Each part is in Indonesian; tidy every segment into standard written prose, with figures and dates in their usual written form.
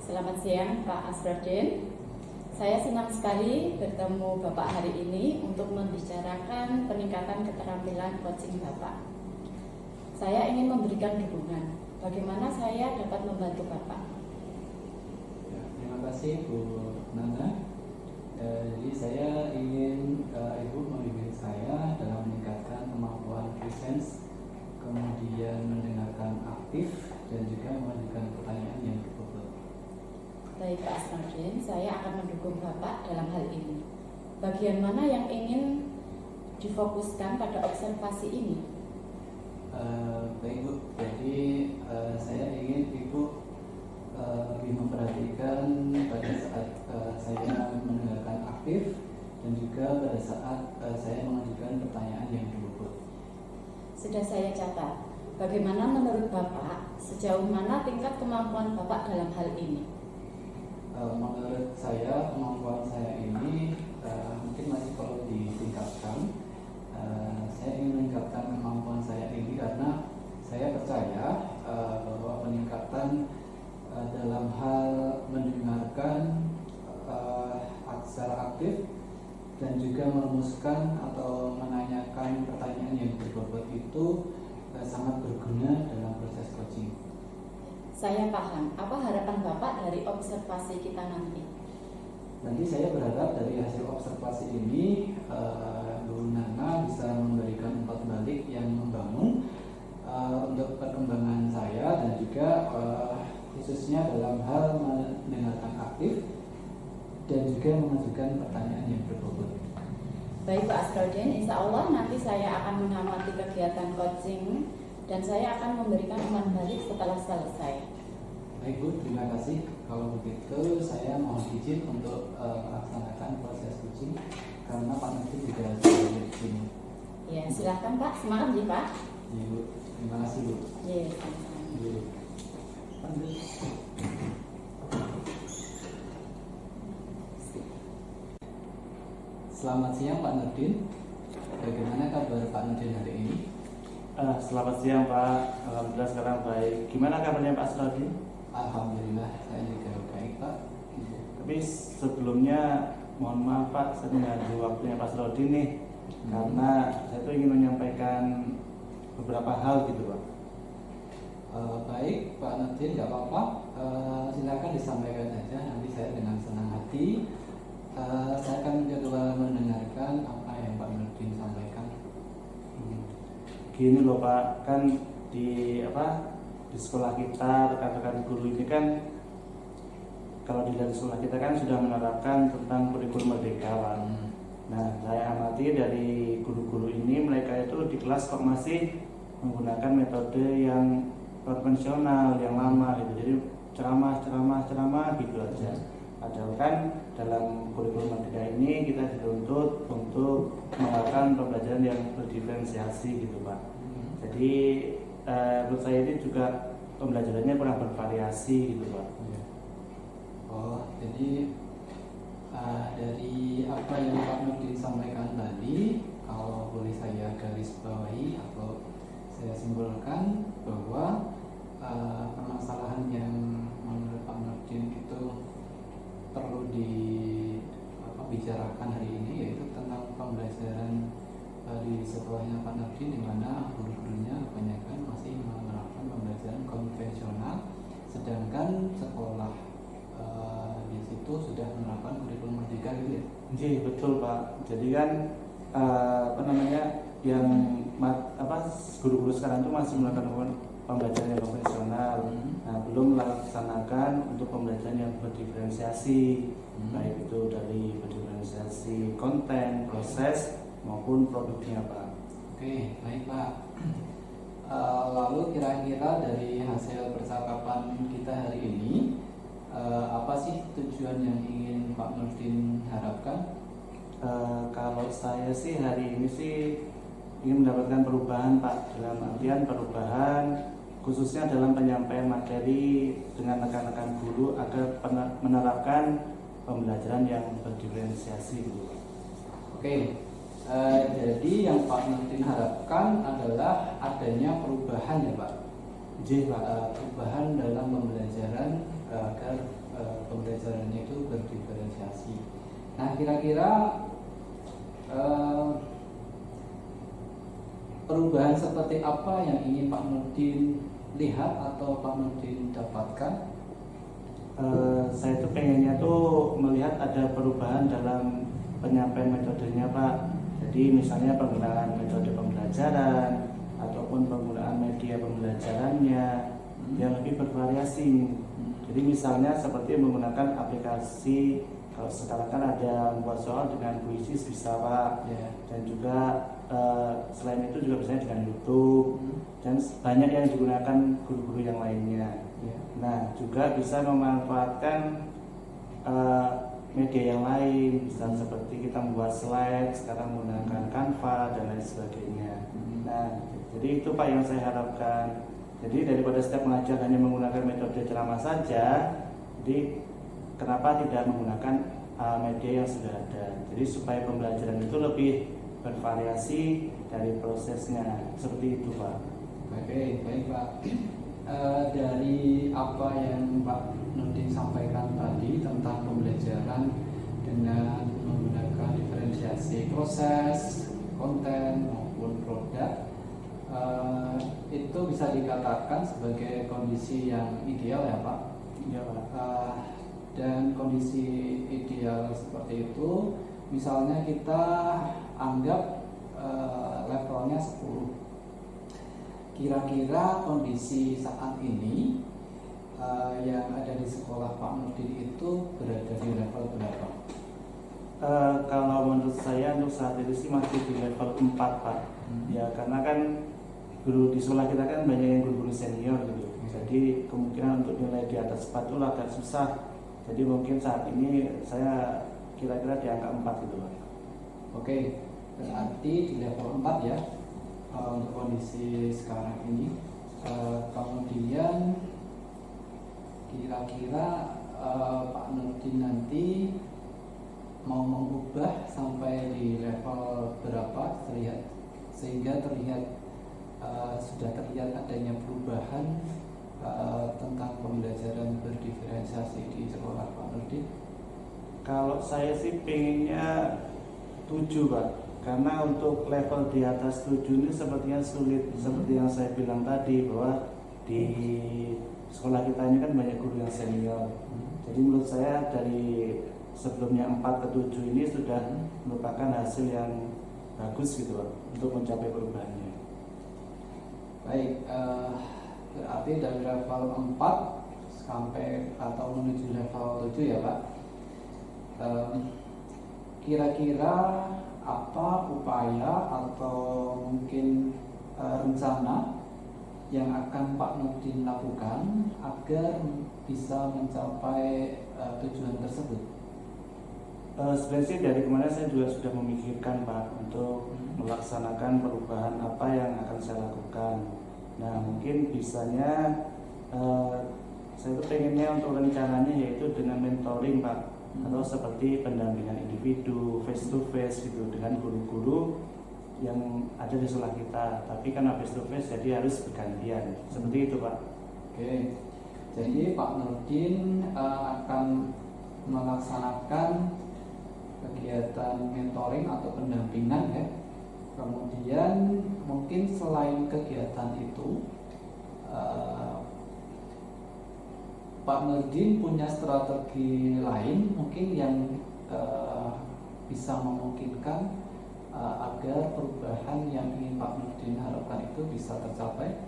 Selamat siang Pak Asradin. Saya senang sekali bertemu Bapak hari ini untuk membicarakan peningkatan keterampilan coaching Bapak. Saya ingin memberikan dukungan. Bagaimana saya dapat membantu Bapak? Ya, terima kasih Bu Nana. Jadi saya ingin Ibu membimbing saya dalam meningkatkan kemampuan presence, kemudian mendengarkan aktif, dan juga mengajukan pertanyaan yang berbobot. Baik Pak Asradin, saya akan mendukung Bapak dalam hal ini. Bagian mana yang ingin difokuskan pada observasi ini? Baik Bu, jadi saya ingin Ibu lebih memperhatikan pada saat saya mendengarkan aktif dan juga pada saat saya mengajukan pertanyaan yang berbobot. Sudah saya catat. Bagaimana menurut Bapak, sejauh mana tingkat kemampuan Bapak dalam hal ini? Menurut saya, kemampuan saya ini mungkin masih perlu ditingkatkan. Saya ingin meningkatkan kemampuan saya ini karena saya percaya bahwa peningkatan dalam hal mendengarkan secara aktif dan juga merumuskan atau menanyakan pertanyaan yang berbobot itu sangat berguna dalam proses coaching. Saya paham. Apa harapan Bapak dari observasi kita nanti? Nanti saya berharap dari hasil observasi ini Bu Nana bisa memberikan umpan balik yang membangun untuk perkembangan saya dan juga khususnya dalam hal mendengarkan aktif dan juga mengajukan pertanyaan yang berbobot. Baik Pak Asradin, insya Allah nanti saya akan mengamati kegiatan coaching dan saya akan memberikan umpan balik setelah selesai. Baik Bu, terima kasih. Kalau begitu saya mohon izin untuk melaksanakan proses coaching karena Pak Menteri juga sudah di sini. Ya, silahkan Pak, semangat ya Pak. Iya Bu, terima kasih Bu. Iya, sama-sama. Iya Bu. Selamat siang Pak Nurdin. Bagaimana kabar Pak Nurdin hari ini? Selamat siang Pak. Alhamdulillah sekarang baik. Gimana kabarnya Pak Asradin? Alhamdulillah saya juga baik Pak. Tapi sebelumnya mohon maaf Pak, saya mengganggu waktunya Pak Asradin nih. Karena saya tuh ingin menyampaikan beberapa hal gitu Pak. Baik Pak Nurdin, nggak apa-apa. Silakan disampaikan saja. Nanti saya dengan senang hati saya akan mencoba mendengarkan apa yang Pak Nurdin sampaikan. Gini loh Pak, kan di sekolah kita rekan-rekan guru ini kan kalau di dalam sekolah kita kan sudah menerapkan tentang kurikulum merdeka Pak. Nah, saya amati dari guru-guru ini mereka itu di kelas kok masih menggunakan metode yang konvensional, yang lama gitu. Jadi ceramah gitu aja. Padahal kan dalam kurikulum merdeka ini kita dituntut untuk melakukan pembelajaran yang berdiferensiasi gitu Pak. Jadi menurut saya ini juga pembelajarannya kurang bervariasi gitu Pak. Oh, jadi dari apa yang Pak Nurdin sampaikan tadi, kalau boleh saya garis bawahi atau saya simpulkan bahwa permasalahan yang menurut Pak Nurdin itu perlu dibicarakan hari ini yaitu tentang pembelajaran di sekolahnya Pak Nurdin, di mana guru-gurunya kebanyakan masih menerapkan pembelajaran konvensional, sedangkan sekolah di situ sudah menerapkan kurikulum merdeka gitu ya. Iya betul Pak. Jadi kan yang guru-guru sekarang itu masih melakukan pembelajaran yang konvensional. Nah, belum melaksanakan untuk pembelajaran yang berdiferensiasi, baik itu dari berdiferensiasi konten, proses maupun produknya Pak. Oke, baik Pak. Lalu kira-kira dari hasil percakapan kita hari ini, apa sih tujuan yang ingin Pak Nurdin harapkan? Kalau saya sih hari ini sih ingin mendapatkan perubahan Pak, dalam artian perubahan khususnya dalam penyampaian materi dengan rekan-rekan guru agar menerapkan pembelajaran yang berdiferensiasi gitu Pak. Oke, jadi yang Pak Nurdin harapkan adalah adanya perubahan ya Pak. J Pak. Perubahan dalam pembelajaran agar pembelajarannya itu berdiferensiasi. Nah, kira-kira perubahan seperti apa yang ingin Pak Nurdin lihat atau Pak Nurdin dapatkan? Saya tuh pengennya tuh melihat ada perubahan dalam penyampaian metodenya Pak. Jadi misalnya penggunaan metode pembelajaran ataupun penggunaan media pembelajarannya yang lebih bervariasi. Jadi misalnya seperti menggunakan aplikasi, kalau sekarang kan ada membuat soal dengan puisi bisa Pak, dan juga selain itu juga misalnya dengan YouTube dan banyak yang digunakan guru-guru yang lainnya. Nah, juga bisa memanfaatkan media yang lain, misalnya seperti kita membuat slide sekarang menggunakan Canva dan lain sebagainya. Nah, jadi itu Pak yang saya harapkan. Jadi daripada setiap mengajar hanya menggunakan metode ceramah saja, jadi kenapa tidak menggunakan media yang sudah ada? Jadi supaya pembelajaran itu lebih bervariasi dari prosesnya, seperti itu Pak. Baik Pak. Dari apa yang Pak Nurdin sampaikan tadi tentang pembelajaran dengan menggunakan diferensiasi proses, konten maupun produk, itu bisa dikatakan sebagai kondisi yang ideal ya Pak. Iya Pak. Dan kondisi ideal seperti itu, misalnya kita anggap levelnya 10. Kira-kira kondisi saat ini yang ada di sekolah Pak Nurdin itu berada di level berapa? Kalau menurut saya untuk saat ini sih masih di level 4 Pak. Ya karena kan guru di sekolah kita kan banyak yang guru-guru senior gitu. Jadi kemungkinan untuk nilai di atas 4 itu agak susah. Jadi mungkin saat ini saya kira-kira di angka 4 gitu Pak. Oke, berarti di level 4 ya. Untuk kondisi sekarang ini, kemudian kira-kira Pak Nurdin nanti mau mengubah sampai di level berapa sehingga terlihat sudah terlihat adanya perubahan tentang pembelajaran berdiferensiasi di sekolah Pak Nurdin? Kalau saya sih pengennya 7 Pak. Karena untuk level di atas 7 ini sepertinya sulit. Seperti yang saya bilang tadi bahwa di sekolah kita ini kan banyak guru yang senior. Jadi menurut saya dari sebelumnya 4 ke 7 ini sudah merupakan hasil yang bagus gitu Pak, untuk mencapai perubahannya. Baik, berarti dari level 4 sampai atau menuju level 7 ya Pak. Kira-kira apa upaya atau mungkin rencana yang akan Pak Nurdin lakukan agar bisa mencapai tujuan tersebut? Sebenarnya dari kemarin saya juga sudah memikirkan Pak untuk melaksanakan perubahan apa yang akan saya lakukan. Nah mungkin bisanya saya tuh pengennya untuk rencananya yaitu dengan mentoring Pak, atau seperti pendampingan individu face to face gitu dengan guru-guru yang ada di sekolah kita. Tapi kan face to face jadi harus bergantian. Seperti itu Pak. Oke. Jadi Pak Nurdin akan melaksanakan kegiatan mentoring atau pendampingan ya. Kemudian mungkin selain kegiatan itu Pak Nurdin punya strategi lain mungkin yang bisa memungkinkan agar perubahan yang ingin Pak Nurdin harapkan itu bisa tercapai.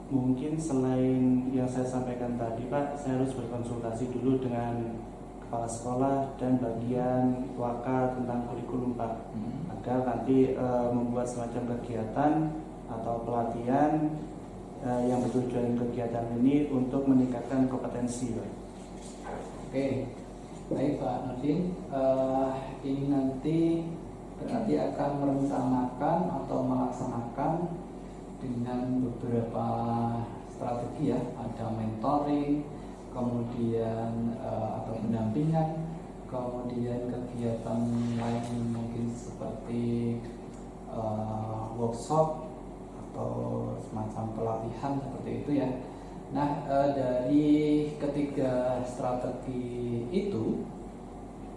Mungkin selain yang saya sampaikan tadi Pak, saya harus berkonsultasi dulu dengan kepala sekolah dan bagian waka tentang kurikulum Pak, agar nanti membuat semacam kegiatan atau pelatihan yang bertujuan kegiatan ini untuk meningkatkan kompetensi Pak. Oke, baik Pak Nurdin, ini nanti berarti akan merencanakan atau melaksanakan dengan beberapa strategi ya, ada mentoring, kemudian atau pendampingan, kemudian kegiatan lain mungkin seperti workshop atau semacam pelatihan seperti itu ya. Nah, dari ketiga strategi itu,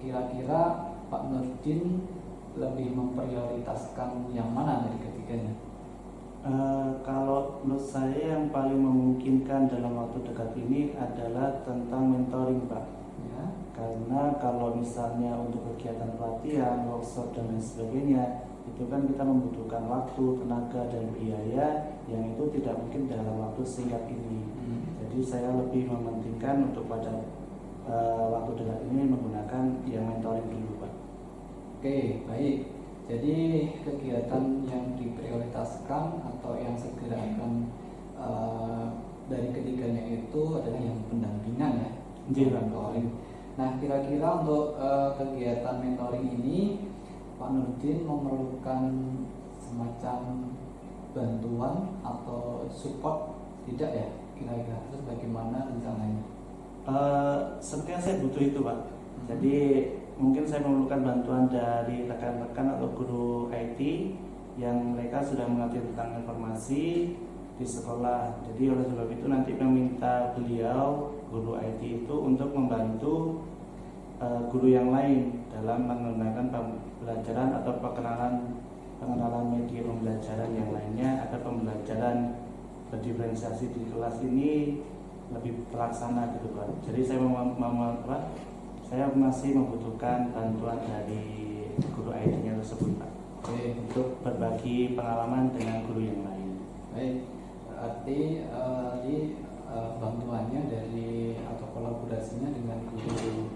kira-kira Pak Nurdin lebih memprioritaskan yang mana dari ketiganya? Kalau menurut saya yang paling memungkinkan dalam waktu dekat ini adalah tentang mentoring, Pak. Ya. Karena kalau misalnya untuk kegiatan pelatihan, workshop dan lain sebagainya, itu kan kita membutuhkan waktu, tenaga dan biaya yang itu tidak mungkin dalam waktu singkat ini. Jadi saya lebih mementingkan untuk pada waktu dekat ini menggunakan yang mentoring dulu, Pak. Oke, baik. Jadi kegiatan yang diprioritaskan atau yang segera akan dari ketiganya itu adalah yang pendampingan ya, mentoring. Nah, kira-kira untuk kegiatan mentoring ini Pak Nurdin memerlukan semacam bantuan atau support tidak ya, kira-kira? Terus bagaimana rencananya? Sepertinya saya butuh itu, Pak. Jadi mungkin saya memerlukan bantuan dari rekan-rekan atau guru IT yang mereka sudah mengerti tentang informasi di sekolah. Jadi oleh sebab itu nanti meminta beliau guru IT itu untuk membantu guru yang lain dalam menggunakan pembelajaran atau pengenalan media pembelajaran yang lainnya agar pembelajaran berdiferensiasi di kelas ini lebih terlaksana gitu, Pak. Jadi saya masih membutuhkan bantuan dari guru IT-nya tersebut, Pak. Oke. Untuk berbagi pengalaman dengan guru yang lain. Baik, berarti bantuannya dari atau kolaborasinya dengan guru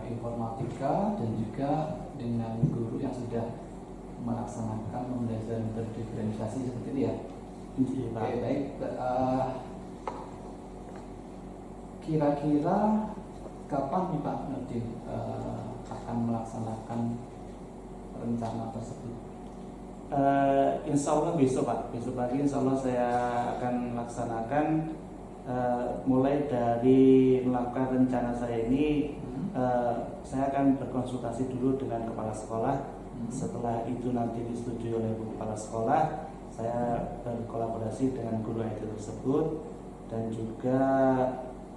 informatika dan juga dengan guru yang sudah melaksanakan pembelajaran berdiferensiasi seperti itu ya. Oke, baik. Kira-kira kapan nih Pak Nurdin akan melaksanakan rencana tersebut? Insya Allah besok, Pak. Besok pagi insya Allah saya akan melaksanakan mulai dari melakukan rencana saya ini. Saya akan berkonsultasi dulu dengan kepala sekolah. Setelah itu nanti disetujui oleh kepala sekolah, saya berkolaborasi dengan guru IT tersebut dan juga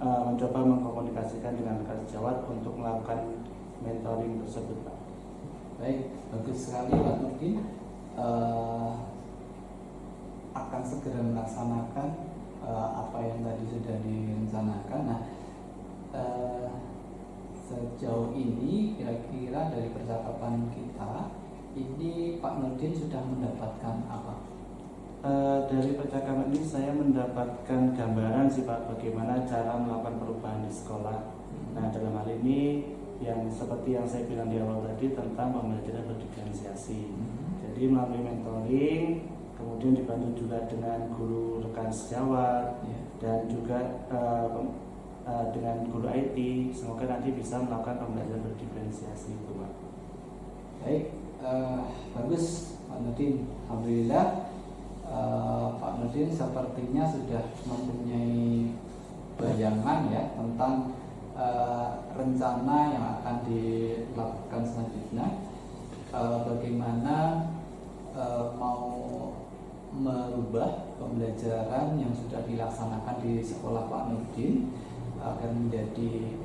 mencoba mengkomunikasikan dengan rekan sejawat untuk melakukan mentoring tersebut, Pak. Baik, bagus sekali Pak Nurdin. Akan segera melaksanakan apa yang tadi sudah direncanakan. Nah, sejauh ini kira-kira dari percakapan kita ini Pak Nurdin sudah mendapatkan apa? Dari percakapan ini saya mendapatkan gambaran sih Pak bagaimana cara melakukan perubahan di sekolah. Nah, dalam hal ini yang seperti yang saya bilang di awal tadi tentang pembelajaran berdiferensiasi. Jadi melalui mentoring, kemudian dibantu juga dengan guru rekan sejawat dan juga dengan guru IT. Semoga nanti bisa melakukan pembelajaran berdiferensiasi itu, Pak. Baik, bagus Pak Nurdin. Alhamdulillah. Pak Nurdin sepertinya sudah mempunyai bayangan ya tentang rencana yang akan dilakukan selanjutnya, bagaimana mau merubah pembelajaran yang sudah dilaksanakan di sekolah Pak Nurdin agar menjadi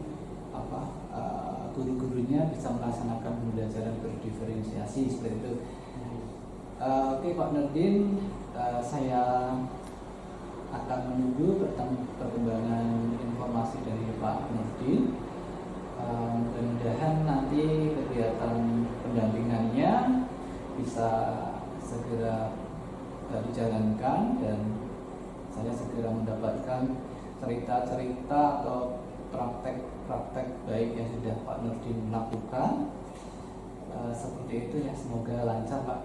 guru-gurunya bisa melaksanakan pembelajaran berdiferensiasi seperti itu. Oke Pak Nurdin, saya akan menunggu perkembangan informasi dari Pak Nurdin. Mudah-mudahan nanti kegiatan pendampingannya bisa segera dijalankan dan saya segera mendapatkan cerita-cerita atau praktek-praktek baik yang sudah Pak Nurdin lakukan. Seperti itu ya, semoga lancar Pak.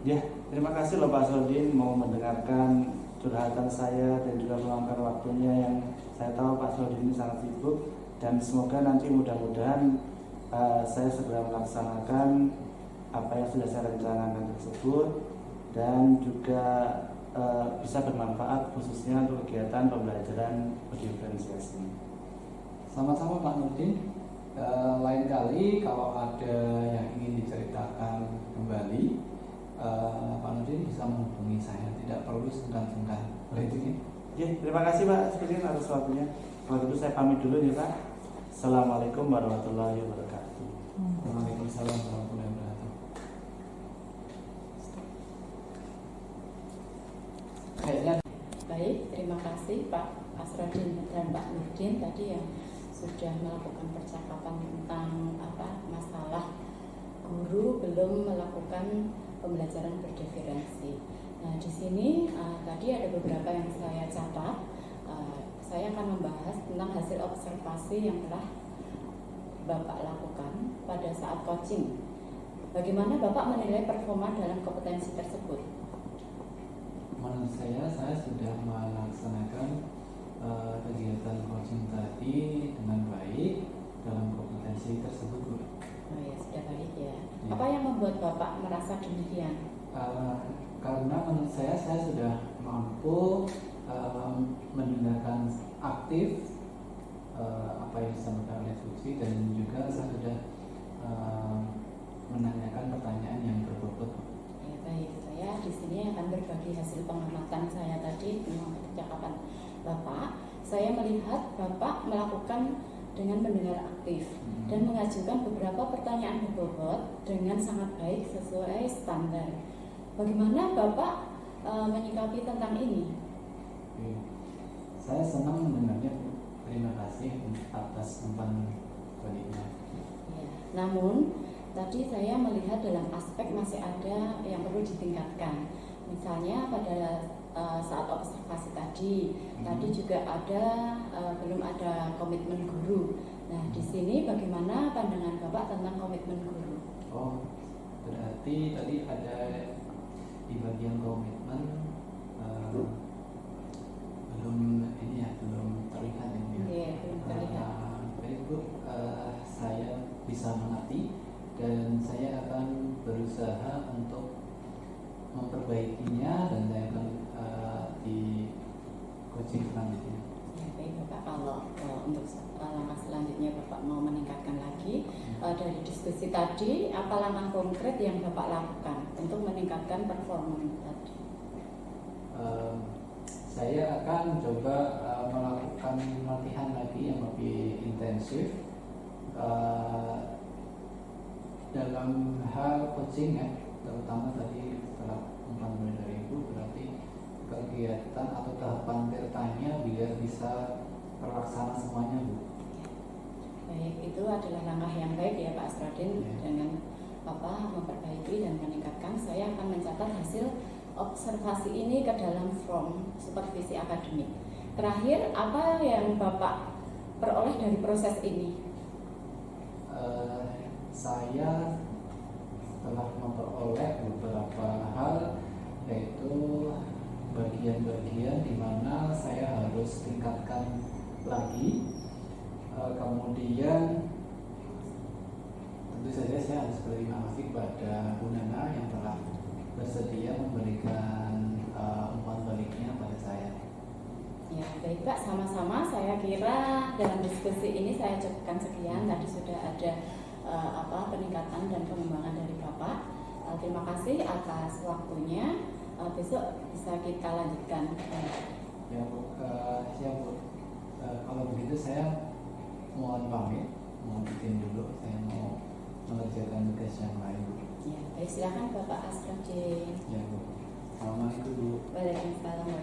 Ya, terima kasih loh Pak Sodin mau mendengarkan curhatan saya dan juga meluangkan waktunya yang saya tahu Pak Sodin ini sangat sibuk, dan semoga nanti mudah-mudahan saya segera melaksanakan apa yang sudah saya rencanakan tersebut dan juga bisa bermanfaat khususnya untuk kegiatan pembelajaran berdiferensiasi. Sama-sama Pak Nurdin. Lain kali kalau ada yang ingin diceritakan kembali, Pak Nurdin bisa menghubungi saya, tidak perlu sungkan-sungkan. Baik, Oke, terima kasih Pak Asrudin atas waktunya. Kalau gitu saya pamit dulu nih Pak. Assalamualaikum warahmatullahi wabarakatuh. Waalaikumsalam warahmatullahi wabarakatuh. Kayaknya Baik, terima kasih Pak Asradin dan Pak Nurdin tadi yang sudah melakukan percakapan tentang masalah guru belum melakukan pembelajaran berdiferensi. Nah, di sini tadi ada beberapa yang saya catat. Saya akan membahas tentang hasil observasi yang telah Bapak lakukan pada saat coaching. Bagaimana Bapak menilai performa dalam kompetensi tersebut? menurut saya sudah melaksanakan kegiatan coaching tadi dengan baik dalam kompetensi tersebut, Bu. Oh ya, sudah baik ya. Ya. Apa yang membuat Bapak merasa demikian? Karena menurut saya sudah mampu mendengarkan aktif apa yang disampaikan oleh Suci, dan juga saya sudah menanyakan pertanyaan yang berbobot. Ya, baik, saya di sini akan berbagi hasil pengamatan saya tadi tentang percakapan Bapak. Saya melihat Bapak melakukan dengan mendengar aktif dan mengajukan beberapa pertanyaan berbobot dengan sangat baik sesuai standar. Bagaimana Bapak menyikapi tentang ini? Oke. Saya senang mendengarnya, Bu. Terima kasih atas umpan baliknya. Ya, namun tadi saya melihat dalam aspek masih ada yang perlu ditingkatkan. Misalnya pada saat observasi tadi juga ada belum ada komitmen guru. Nah, di sini bagaimana pandangan Bapak tentang komitmen guru? Oh, berarti tadi ada di bagian komitmen belum terlihat ini ya. Iya, belum terlihat. Baik, Bu, saya bisa mengerti dan saya akan berusaha untuk memperbaikinya, dan saya akan di coaching selanjutnya. Ya, baik Bapak, kalau untuk langkah selanjutnya Bapak mau meningkatkan lagi dari diskusi tadi, apa langkah konkret yang Bapak lakukan untuk meningkatkan performa tadi? Saya akan coba melakukan latihan lagi yang lebih intensif dalam hal coaching ya, terutama tadi setelah umpan dari Ibu, berarti kegiatan atau tahapan bertanya biar bisa terlaksana semuanya, Bu. Baik, itu adalah langkah yang baik ya Pak Asradin. Ya. Dengan memperbaiki dan meningkatkan, saya akan mencatat hasil observasi ini ke dalam form supervisi akademik. Terakhir, apa yang Bapak peroleh dari proses ini? Saya telah memperoleh beberapa hal, yaitu bagian-bagian di mana saya harus tingkatkan lagi. Kemudian tentu saja saya harus berterima kasih kepada Bu Nana yang telah bersedia memberikan umpan baliknya pada saya. Ya, baik Pak, sama-sama. Saya kira dalam diskusi ini saya cukupkan sekian. Tadi sudah ada peningkatan dan pengembangan dari Bapak. Terima kasih atas waktunya. Besok bisa kita lanjutkan. Ya, Bu. Siap, Bu. Kalau begitu saya mohon pamit, mohon izin dulu, saya mau mengerjakan tugas yang lain, Bu. Ya, baik, silakan Bapak Asradin. Ya, Bu. Assalamualaikum, Bu. Waalaikumsalam.